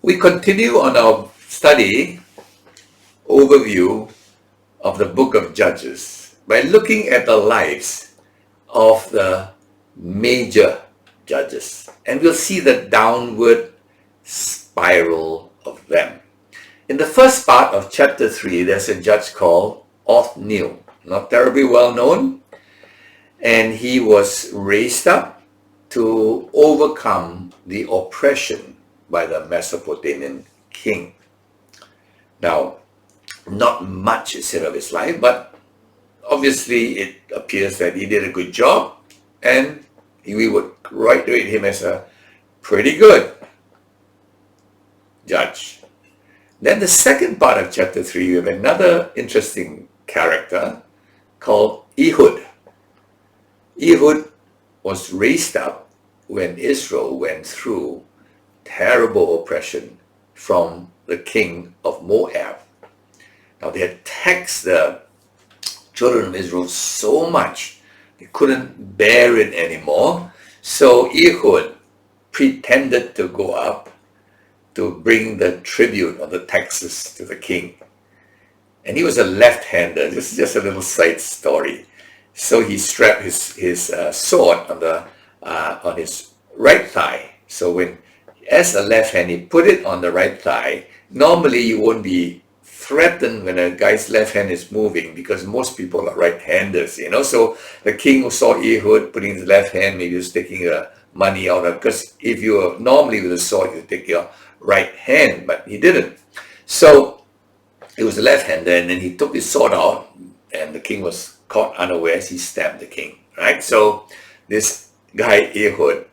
We continue on our study overview of the book of Judges by looking at the lives of the major judges. And we'll see the downward spiral of them. In the first part of chapter 3, there's a judge called Othniel, not terribly well known, and he was raised up to overcome the oppression by the Mesopotamian king. Now, not much is said of his life, but obviously it appears that he did a good job, and we would rate him as a pretty good judge. Then the second part of chapter 3, we have another interesting character called Ehud. Ehud was raised up when Israel went through terrible oppression from the king of Moab. Now they had taxed the children of Israel so much, they couldn't bear it anymore. So Ehud pretended to go up to bring the tribute or the taxes to the king. And he was a left-hander. This is just a little side story. So he strapped his sword on his right thigh. So when, as a left hand, he put it on the right thigh. Normally you won't be threatened when a guy's left hand is moving because most people are right-handers, So the king who saw Ehud putting his left hand, maybe he was taking money out of, because if you were normally with a sword, you take your right hand, but he didn't. So he was a left-hander, and then he took his sword out, and the king was caught unawares. He stabbed the king, right? So this guy Ehud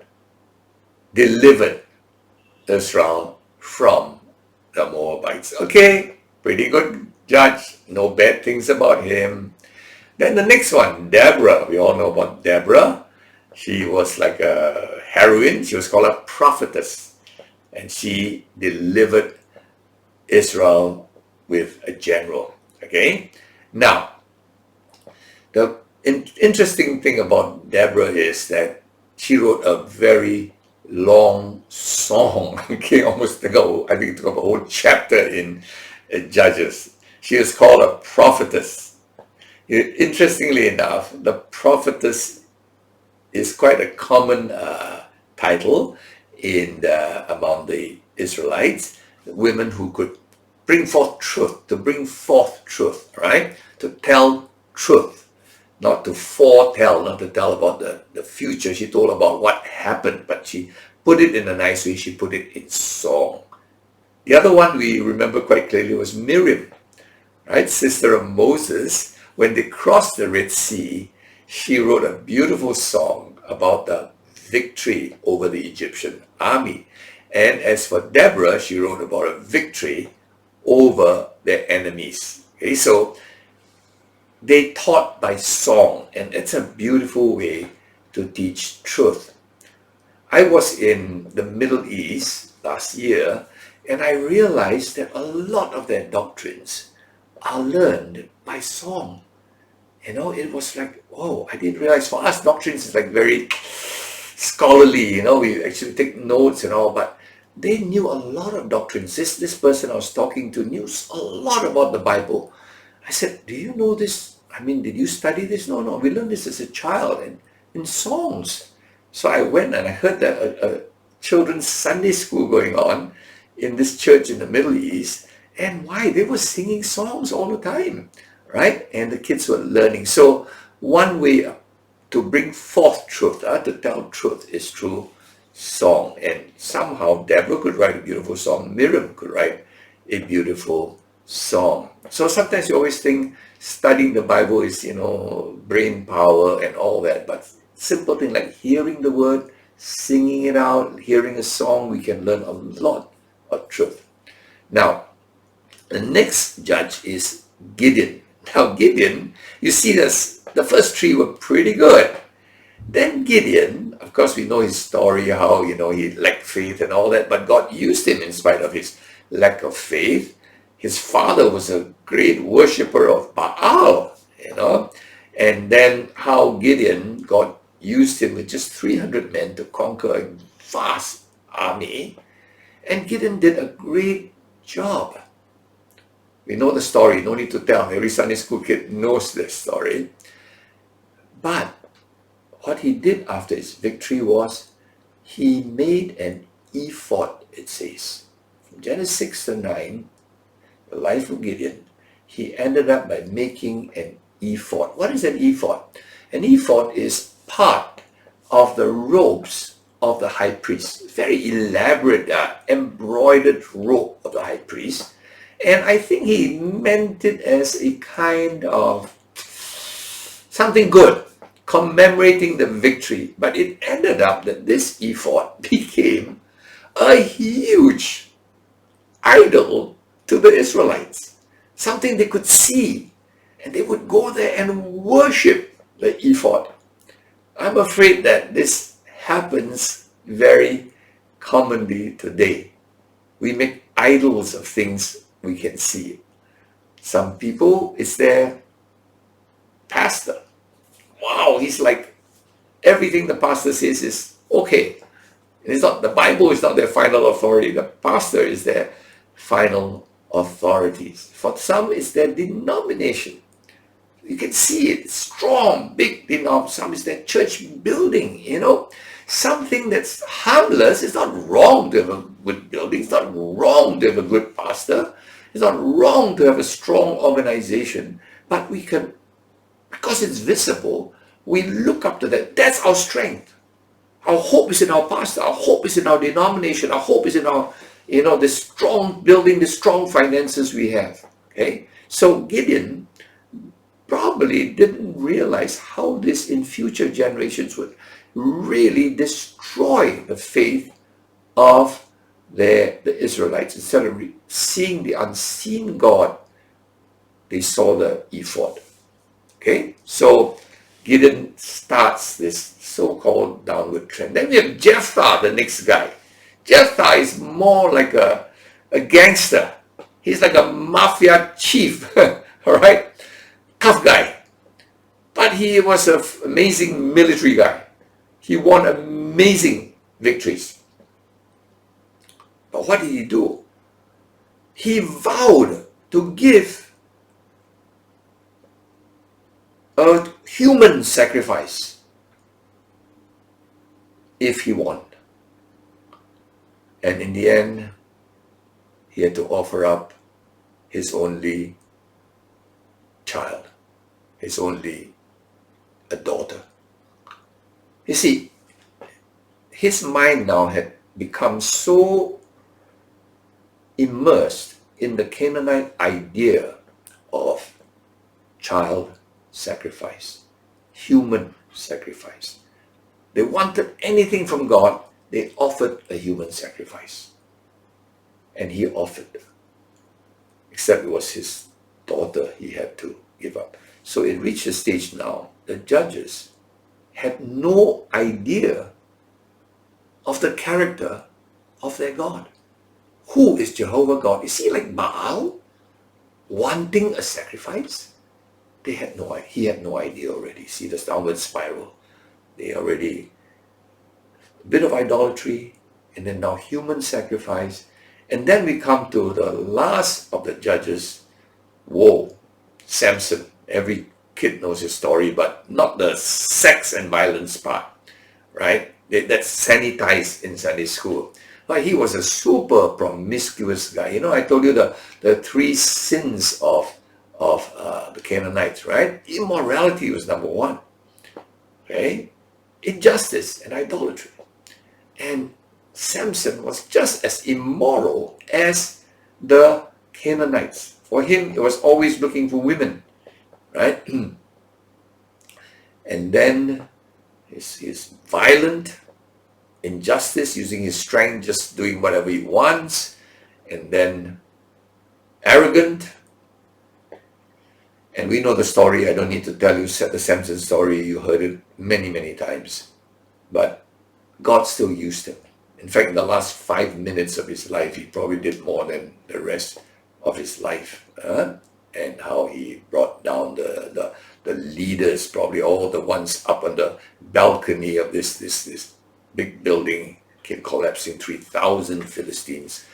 delivered Israel from the Moabites. Okay, pretty good judge, no bad things about him. Then the next one, Deborah. We all know about Deborah. She was like a heroine. She was called a prophetess, and she delivered Israel with a general. Okay, now the interesting thing about Deborah is that she wrote a very long song. Okay, almost I think it took up a whole chapter in Judges. She was called a prophetess. Interestingly enough, the prophetess is quite a common title among the Israelites. Women who could bring forth truth, to bring forth truth, right? To tell truth, not to foretell, not to tell about the future. She told about what happened, but she put it in a nice way. She put it in song. The other one we remember quite clearly was Miriam, right? Sister of Moses. When they crossed the Red Sea, she wrote a beautiful song about the victory over the Egyptian army. And as for Deborah, she wrote about a victory over their enemies. Okay, so they taught by song, and it's a beautiful way to teach truth. I was in the Middle East last year, and I realized that a lot of their doctrines are learned by song. It was like, oh, I didn't realize for us doctrines is like very scholarly, we actually take notes and all, but they knew a lot of doctrines. This person I was talking to knew a lot about the Bible. I said, do you know this? I mean, did you study this? No, we learned this as a child and in songs. So I went and I heard that a children's Sunday school going on in this church in the Middle East. And why? They were singing songs all the time, right? And the kids were learning. So one way to bring forth truth, to tell truth, is through song. And somehow Deborah could write a beautiful song. Miriam could write a beautiful song. So sometimes you always think studying the Bible is, brain power and all that. But simple thing like hearing the word, singing it out, hearing a song, we can learn a lot of truth. Now, the next judge is Gideon. Now Gideon, you see this, the first three were pretty good. Then Gideon, of course we know his story, how, he lacked faith and all that, but God used him in spite of his lack of faith. His father was a great worshiper of Baal, and then how Gideon, God used him with just 300 men to conquer a vast army. And Gideon did a great job. We know the story, no need to tell. Every Sunday school kid knows this story. But what he did after his victory was he made an ephod, it says. From Genesis 6 to 9, the life of Gideon, he ended up by making an ephod. What is an ephod? An ephod is part of the robes of the high priest. Very elaborate, embroidered robe of the high priest. And I think he meant it as a kind of something good, commemorating the victory. But it ended up that this ephod became a huge idol to the Israelites. Something they could see. And they would go there and worship the ephod. I'm afraid that this happens very commonly today. We make idols of things we can see. Some people, it's their pastor. Wow, he's like, everything the pastor says is okay. It's not, the Bible is not their final authority. The pastor is their final authority. For some, it's their denomination. You can see it, strong, big denomination. Some is their church building, Something that's harmless. It's not wrong to have a good building. It's not wrong to have a good pastor. It's not wrong to have a strong organization. But we can, because it's visible, we look up to that. That's our strength. Our hope is in our pastor. Our hope is in our denomination. Our hope is in our, the strong building, the strong finances we have. Okay? So Gideon probably didn't realize how this in future generations would really destroy the faith of the Israelites. Instead of seeing the unseen God, they saw the ephod. Okay, so Gideon starts this so-called downward trend. Then we have Jephthah, the next guy. Jephthah is more like a gangster. He's like a mafia chief, all right? Tough guy. But he was an amazing military guy. He won amazing victories. But what did he do? He vowed to give a human sacrifice if he won. And in the end, he had to offer up his only child, his only a daughter. You see, his mind now had become so immersed in the Canaanite idea of child sacrifice, human sacrifice. They wanted anything from God, they offered a human sacrifice. And he offered. Except it was his daughter he had to give up. So it reached a stage now, the judges had no idea of the character of their God. Who is Jehovah God? Is he like Baal, wanting a sacrifice? He had no idea already. See this downward spiral. They already, a bit of idolatry, and then now human sacrifice. And then we come to the last of the judges. Whoa, Samson. Every kid knows his story, but not the sex and violence part, right? That's sanitized in Sunday school. But he was a super promiscuous guy. I told you the three sins of the Canaanites, right? Immorality was number one, okay? Injustice and idolatry. And Samson was just as immoral as the Canaanites. For him, it was always looking for women, right? And then he's violent, injustice, using his strength, just doing whatever he wants, and then arrogant. And we know the story. I don't need to tell you the Samson story. You heard it many, many times. But God still used him. In fact, in the last 5 minutes of his life, he probably did more than the rest of his life. And how he brought down the leaders, probably all the ones up on the balcony of this big building, came collapsing. 3,000 Philistines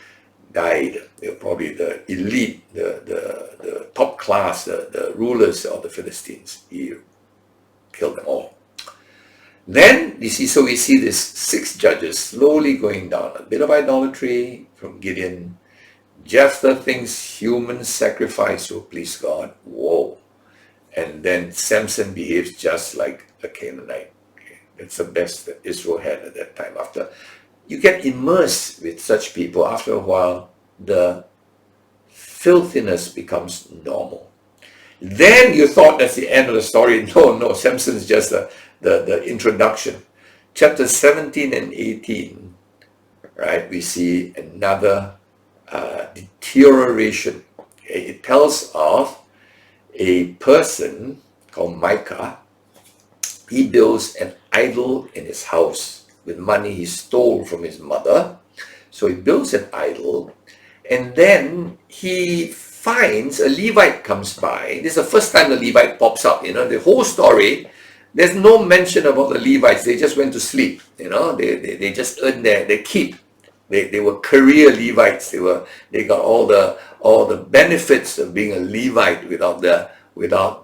died. They were probably the elite, the top class, the rulers of the Philistines. He killed them all. Then you see, so we see these 6 judges slowly going down. A bit of idolatry from Gideon. Jephthah thinks human sacrifice will please God. Whoa. And then Samson behaves just like a Canaanite. Okay. That's the best that Israel had at that time. After you get immersed with such people, after a while, the filthiness becomes normal. Then you thought that's the end of the story. No, Samson's just the introduction. Chapter 17 and 18, right, we see another deterioration. Okay? It tells of a person called Micah. He builds an idol in his house with money he stole from his mother. So he builds an idol, and then he finds a Levite comes by. This is the first time the Levite pops up. The whole story, there's no mention about the Levites. They just went to sleep. They just earned their keep. They were career Levites. They got all the benefits of being a Levite without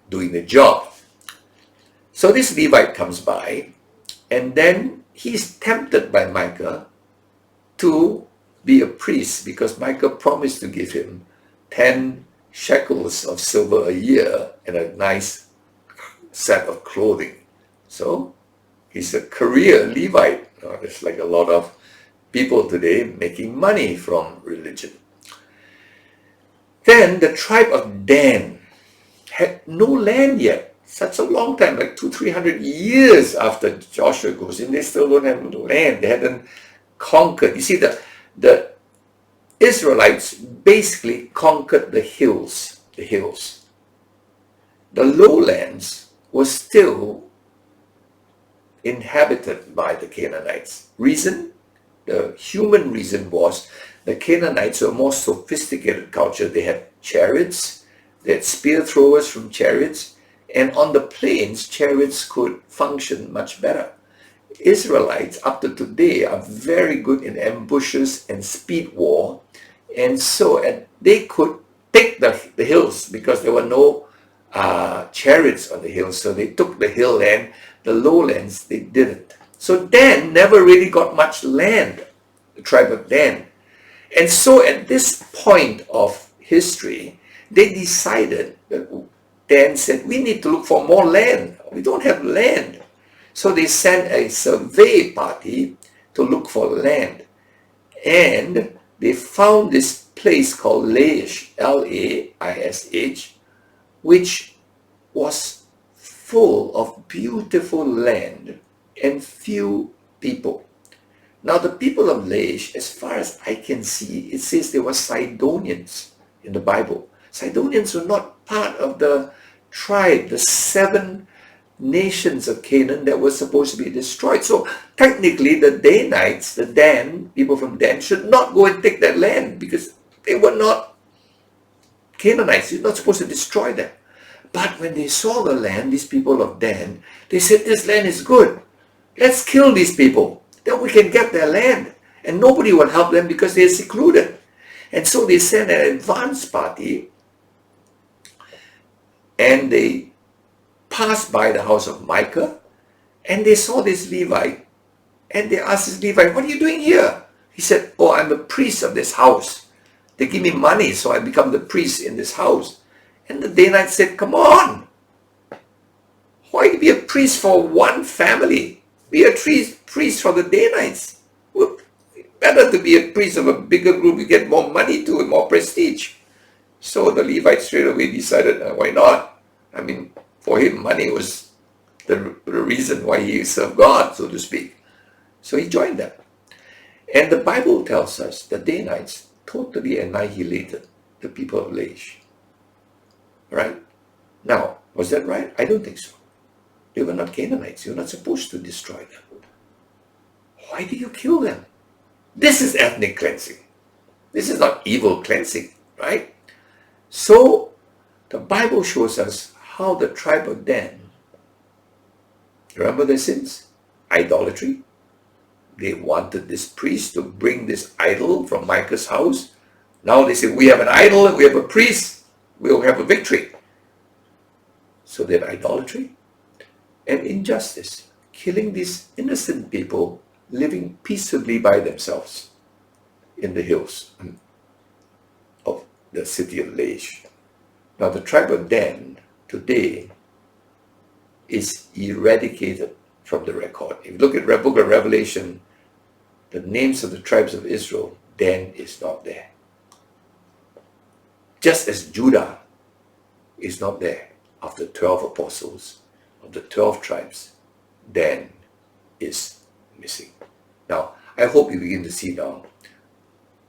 doing the job. So this Levite comes by, and then he's tempted by Micah to be a priest, because Micah promised to give him 10 shekels of silver a year and a nice set of clothing. So he's a career Levite. It's like a lot of people today making money from religion. Then the tribe of Dan had no land yet. Such a long time, like 200-300 years after Joshua goes in, they still don't have land. They hadn't conquered. You see, the Israelites basically conquered the hills. The lowlands were still inhabited by the Canaanites. Reason? The human reason was the Canaanites were a more sophisticated culture. They had chariots, they had spear throwers from chariots, and on the plains, chariots could function much better. Israelites, up to today, are very good in ambushes and speed war, and so they could take the hills because there were no chariots on the hills, so they took the hill land. The lowlands, they didn't. So Dan never really got much land, the tribe of Dan. And so at this point of history, they decided that Dan said, we need to look for more land. We don't have land. So they sent a survey party to look for land. And they found this place called Laish, Laish, which was full of beautiful land and few people. Now the people of Laish, as far as I can see, it says they were Sidonians in the Bible. Sidonians were not part of the tribe, the 7 nations of Canaan that were supposed to be destroyed. So technically the Danites, the Dan, people from Dan, should not go and take that land because they were not Canaanites. You're not supposed to destroy them. But when they saw the land, these people of Dan, they said, this land is good. Let's kill these people. Then we can get their land. And nobody will help them because they're secluded. And so they sent an advance party, and they passed by the house of Micah, and they saw this Levite, and they asked this Levite, what are you doing here? He said, oh, I'm a priest of this house. They give me money, so I become the priest in this house. And the Danites said, come on. Why be a priest for one family? Be a priest for the Danites. Well, better to be a priest of a bigger group. You get more money too and more prestige. So the Levites straight away decided, why not? I mean, for him, money was the reason why he served God, so to speak. So he joined them. And the Bible tells us the Danites totally annihilated the people of Laish. Right? Now, was that right? I don't think so. They were not Canaanites. You're not supposed to destroy them. Why do you kill them? This is ethnic cleansing. This is not evil cleansing, right? So, the Bible shows us how the tribe of Dan, remember their sins? Idolatry, They wanted this priest to bring this idol from Micah's house. Now they say, we have an idol and we have a priest. We'll have a victory. So they had idolatry and injustice, killing these innocent people living peaceably by themselves in the hills of the city of Laish. Now the tribe of Dan today is eradicated from the record. If you look at the book of Revelation, the names of the tribes of Israel, Dan is not there. Just as Judah is not there of the 12 apostles, of the 12 tribes, Dan is missing. Now, I hope you begin to see now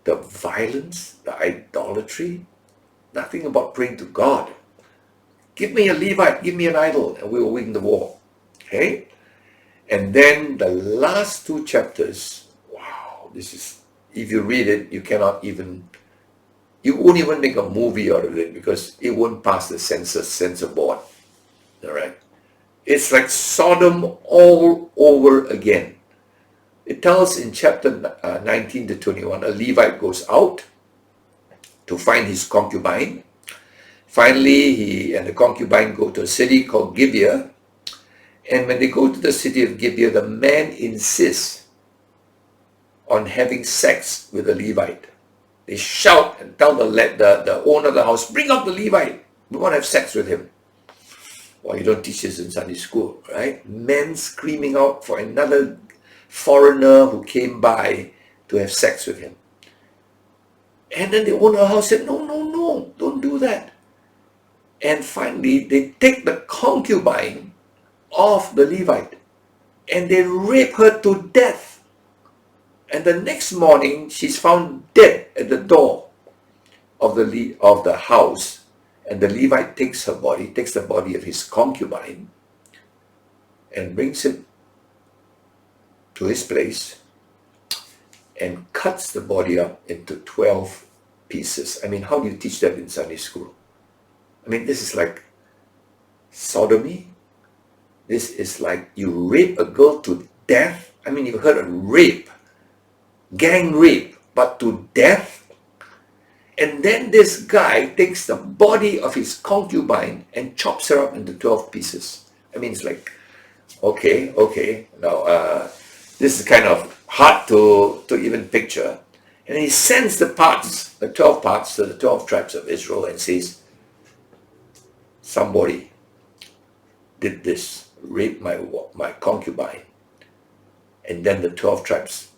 the violence, the idolatry, nothing about praying to God. Give me a Levite, give me an idol, and we will win the war. Okay? And then the last two chapters, wow, this is, if you read it, you won't even make a movie out of it because it won't pass the censor board. All right? It's like Sodom all over again. It tells in chapter 19 to 21, a Levite goes out to find his concubine. Finally, he and the concubine go to a city called Gibeah. And when they go to the city of Gibeah, the man insists on having sex with a Levite. They shout and tell the owner of the house, bring up the Levite. We want to have sex with him. Well, you don't teach this in Sunday school, right? Men screaming out for another foreigner who came by to have sex with him. And then the owner of the house said, no, don't do that. And finally, they take the concubine of the Levite and they rape her to death. And the next morning, she's found dead at the door of the house. And the Levite takes the body of his concubine and brings it to his place and cuts the body up into 12 pieces. I mean, how do you teach that in Sunday school? I mean, this is like sodomy. This is like you rape a girl to death. I mean, you've heard of rape, gang rape, but to death. And then this guy takes the body of his concubine and chops her up into 12 pieces. I mean, it's like, okay. Now, this is kind of hard to even picture. And he sends the 12 parts to the 12 tribes of Israel and says, somebody did this, raped my concubine. And then the 12 tribes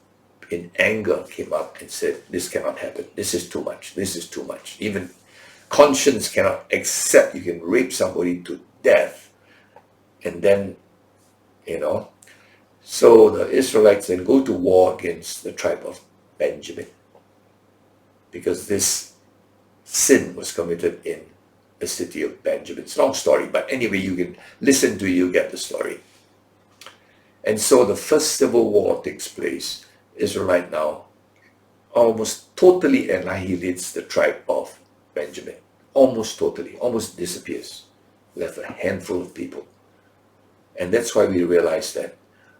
in anger came up and said, this cannot happen. This is too much. This is too much. Even conscience cannot accept you can rape somebody to death. And then, so the Israelites then go to war against the tribe of Benjamin because this sin was committed in the city of Benjamin. It's a long story, but anyway, you can listen to it, you get the story. And so the first civil war takes place. Israelite now almost totally annihilates the tribe of Benjamin. Almost totally, almost disappears. Left a handful of people. And that's why we realize that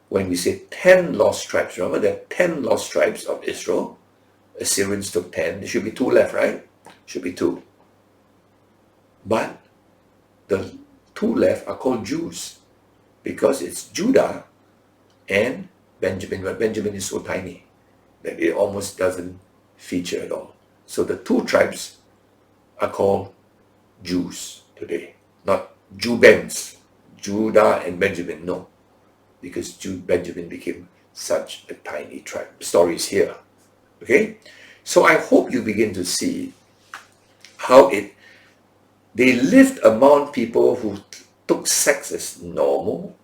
when we say 10 lost tribes, remember there are 10 lost tribes of Israel. Assyrians took 10. There should be 2 left, right? Should be 2. But the 2 left are called Jews because it's Judah and Benjamin, but Benjamin is so tiny that it almost doesn't feature at all. So the 2 tribes are called Jews today, not Jubens, Judah and Benjamin, no, because Benjamin became such a tiny tribe. The story is here, okay? So I hope you begin to see how they lived among people who took sex as normal,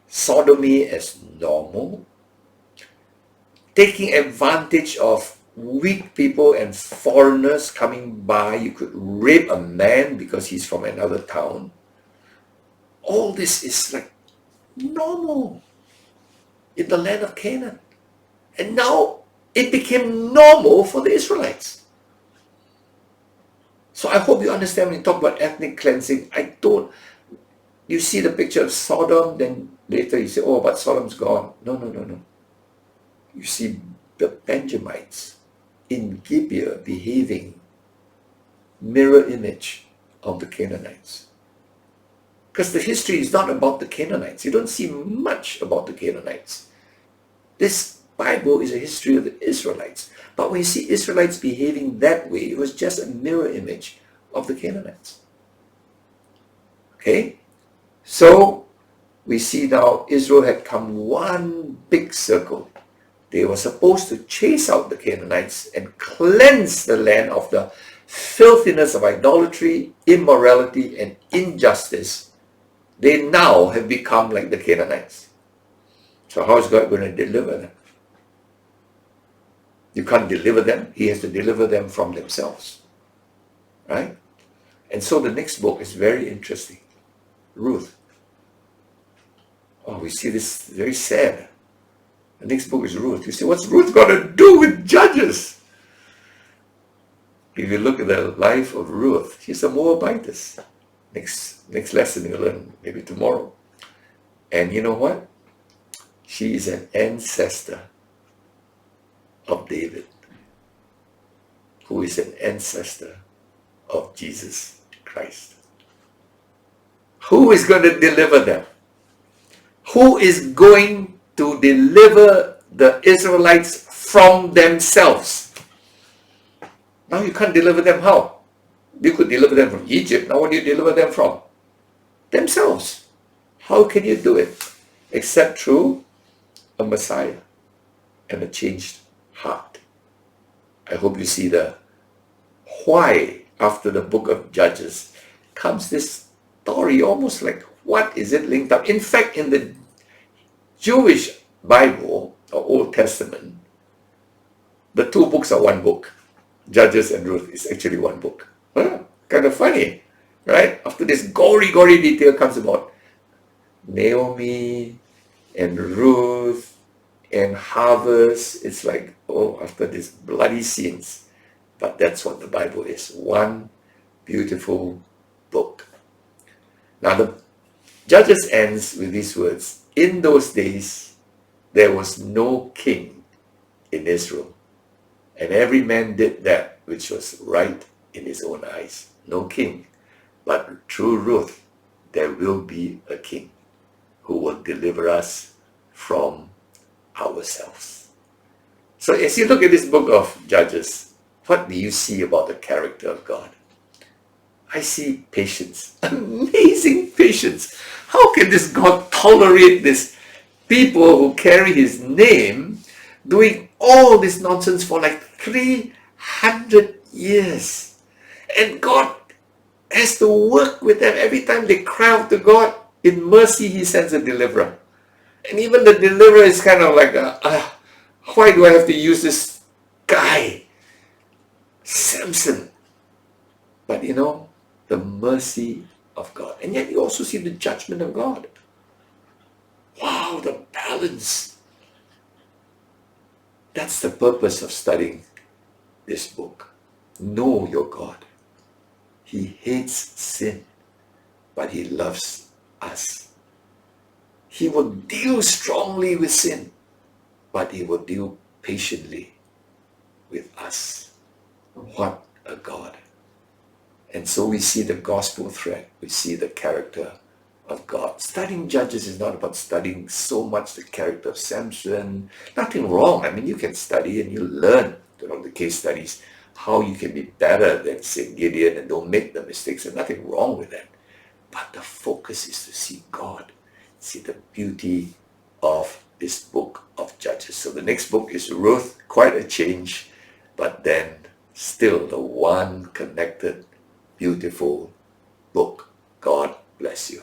sodomy as normal, taking advantage of weak people and foreigners coming by. You could rape a man because he's from another town. All this is like normal in the land of Canaan. And now it became normal for the Israelites. So I hope you understand when you talk about ethnic cleansing, you see the picture of Sodom, then later you say, oh, but Sodom's gone. No, no, no, no. You see the Benjamites in Gibeah behaving mirror image of the Canaanites. Because the history is not about the Canaanites. You don't see much about the Canaanites. This Bible is a history of the Israelites. But when you see Israelites behaving that way, it was just a mirror image of the Canaanites. Okay? So, we see now Israel had come one big circle. They were supposed to chase out the Canaanites and cleanse the land of the filthiness of idolatry, immorality, and injustice. They now have become like the Canaanites. So how is God going to deliver them? You can't deliver them. He has to deliver them from themselves. Right? And so the next book is very interesting. Ruth. Oh, we see this very sad. The next book is Ruth. You say, what's Ruth got to do with Judges? If you look at the life of Ruth, she's a Moabitess. Next lesson you'll learn maybe tomorrow. And you know what? She is an ancestor of David, who is an ancestor of Jesus Christ. Who is going to deliver them? Who is going to deliver the Israelites from themselves? Now you can't deliver them how? You could deliver them from Egypt. Now what do you deliver them from? Themselves. How can you do it? Except through a Messiah and a changed heart. I hope you see the why after the book of Judges comes this story, almost like what is it linked up? In fact, in the Jewish Bible or Old Testament, the two books are one book. Judges and Ruth is actually one book. Kind of funny, right? After this gory detail comes about Naomi and Ruth and harvest. It's like, oh, after these bloody scenes. But that's what the Bible is. One beautiful book. Now the Judges ends with these words. In those days, there was no king in Israel. And every man did that which was right in his own eyes. No king. But through Ruth, there will be a king who will deliver us from ourselves. So as you look at this book of Judges, what do you see about the character of God? I see patience. Amazing patience. How can this God tolerate this people who carry his name doing all this nonsense for like 300 years? And God has to work with them. Every time they cry out to God, in mercy, he sends a deliverer. And even the deliverer is kind of like, why do I have to use this guy? Samson. But you know, the mercy of God. And yet you also see the judgment of God. Wow, the balance. That's the purpose of studying this book. Know your God. He hates sin, but he loves us. He will deal strongly with sin, but he will deal patiently with us. What a God. And so we see the gospel thread. We see the character of God. Studying Judges is not about studying so much the character of Samson. Nothing wrong. I mean, you can study and you learn, the case studies, how you can be better than, say, Gideon and don't make the mistakes. There's nothing wrong with that. But the focus is to see God, see the beauty of this book of Judges. So the next book is Ruth, quite a change, but then still the one connected, beautiful book. God bless you.